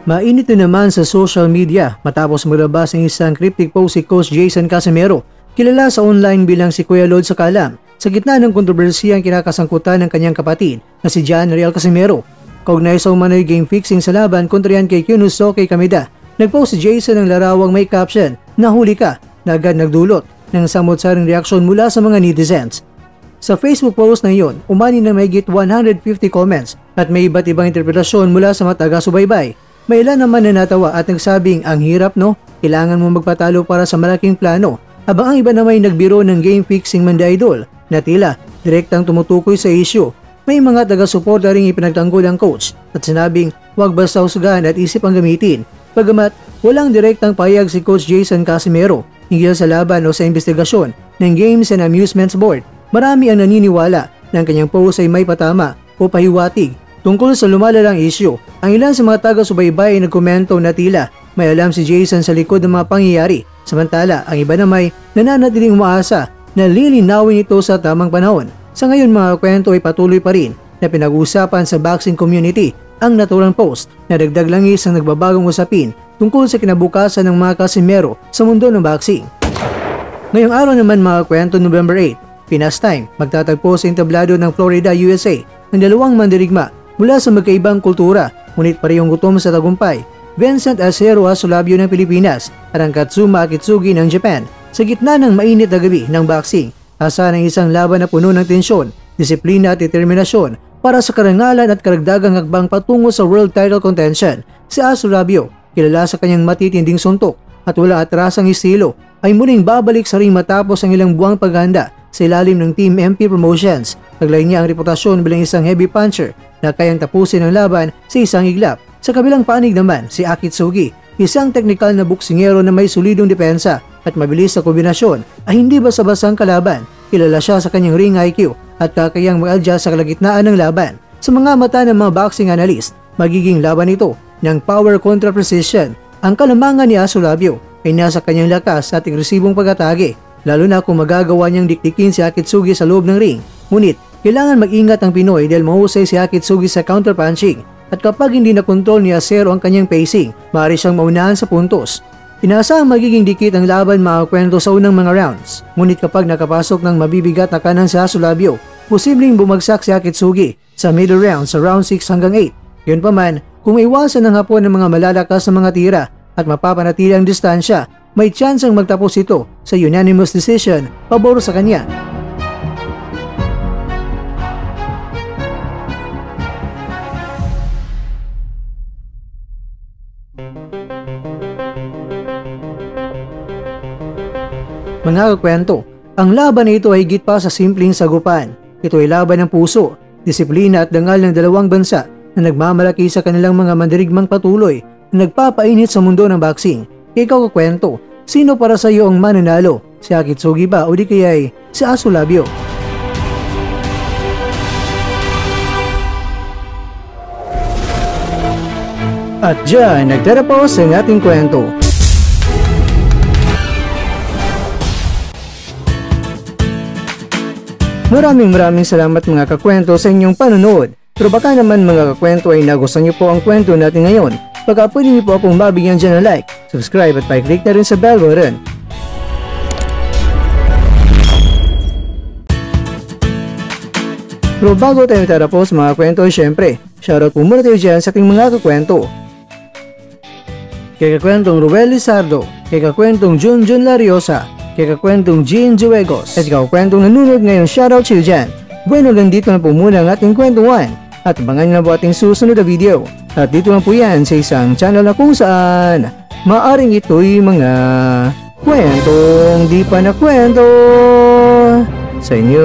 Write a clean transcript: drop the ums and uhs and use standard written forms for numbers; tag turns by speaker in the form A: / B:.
A: Mainit na naman sa social media matapos maglabas ng isang cryptic post si Coach Jason Casimero, kilala sa online bilang si Kuya Lod sa Kalam, sa gitna ng kontrobersiyang kinakasangkutan ng kanyang kapatid na si John Riel Casimero. Kaugnay sa umano'y game fixing sa laban kontra yan kay Kyunusoke Kameda, nagpost si Jason ng larawang may caption, "Nahuli ka," na agad nagdulot ng samot-saring reaksyon mula sa mga netizens. Sa Facebook post na iyon, umani na mahigit 150 comments at may iba't ibang interpretasyon mula sa mga taga-subaybay. May ilan naman na natawa at nagsabing, "Ang hirap no, kailangan mo magpatalo para sa malaking plano." Habang ang iba naman ay nagbiro ng game fixing man the idol na tila direktang tumutukoy sa issue. May mga taga-suporta ring ipinagtanggol ang coach at sinabing huwag basta husgahan at isip ang gamitin. Bagamat walang direktang payag si Coach Jason Casimero hinggil sa laban o sa investigasyon ng Games and Amusements Board, marami ang naniniwala na ang kanyang post ay may patama o pahiwatig tungkol sa lumalalang issue. Ang ilan sa mga taga-subaybay ay nagkomento na tila may alam si Jason sa likod ng mga pangyayari, samantala ang iba naman nananatiling umaasa na lilinawin ito sa tamang panahon. Sa ngayon mga kwento ay patuloy pa rin na pinag-uusapan sa boxing community ang naturang post na dagdag langis ang nagbabagong usapin tungkol sa kinabukasan ng mga Casimero sa mundo ng boxing. Ngayong araw naman mga kwento, November 8, Pinas time, magtatagpo sa entablado ng Florida, USA ng dalawang mandirigma mula sa magkaibang kultura, ngunit parehong gutom sa tagumpay. Vincent Acero Asolabio ng Pilipinas at ang Katsuma Akitsugi ng Japan. Sa gitna ng mainit na gabi ng boxing, asa ng isang laban na puno ng tensyon, disiplina at determinasyon para sa karangalan at karagdagang hakbang patungo sa world title contention. Si Asolabio, kilala sa kanyang matitinding suntok at wala atrasang estilo, ay muling babalik sa ring matapos ang ilang buwang paghahanda sa ilalim ng Team MP Promotions. Taglay niya ang reputasyon bilang isang heavy puncher na kayang tapusin ang laban sa isang iglap. Sa kabilang panig naman, si Akitsugi, isang teknikal na boksingero na may solidong depensa at mabilis sa kombinasyon, ay hindi basta-bastang kalaban. Kilala siya sa kanyang ring IQ at kakayang mag-adjust sa kalagitnaan ng laban. Sa mga mata ng mga boxing analyst, magiging laban ito ng power contra precision. Ang kalamangan ni Asolabio ay nasa kanyang lakas at agresibong pag-atake, lalo na kung magagawa niyang dikdikin si Akitsugi sa loob ng ring. Ngunit, kailangan mag-ingat ang Pinoy dahil mahusay si Akitsugi sa counterpunching at kapag hindi nakontrol ni Acero ang kanyang pacing, maaari siyang maunahan sa puntos. Inaasahang magiging dikit ang laban mga kwento sa unang mga rounds, ngunit kapag nakapasok ng mabibigat na kanan si Asolabio, posibleng bumagsak si Akitsugi sa middle round sa round 6 hanggang 8. Yun pa man, kung maiwasan ng hapon ng mga malalakas na mga tira at mapapanatili ang distansya, may tsansang magtapos ito sa unanimous decision pabor sa kanya. Mga kakwento, ang laban na ito ay higit pa sa simpleng sagupan. Ito ay laban ng puso, disiplina at dangal ng dalawang bansa na nagmamalaki sa kanilang mga mandirigmang patuloy na nagpapainit sa mundo ng boxing. Ikaw kakwento, sino para sa iyo ang mananalo? Si Akitsugi ba o di kaya si Asolabio? At dyan, nagtatapos ang ating kwento. Maraming salamat mga kakwento sa inyong panonood. Pero baka naman mga kakwento ay nagustuhan niyo po ang kwento natin ngayon. Baka pwede niyo po akong mabigyan dyan ng like, subscribe at pa-click na rin sa bell button. Pero bago tayo tatapos mga kwento, syempre, shoutout po muna tayo dyan sa ating mga kakwento. Kay kakwentong Ruel Lizardo, kay kakwentong Junjun Lariosa, kay kakwentong Jean Juegos, at kakwentong nanonood ngayon, shoutout sa iyo dyan. Bueno, hanggang dito na po muna ang ating kwentuhan at abangan nyo na po ating susunod na video. At dito na po yan sa isang channel na kung saan maaring ito'y mga kwentong di pa na kwento sa inyo.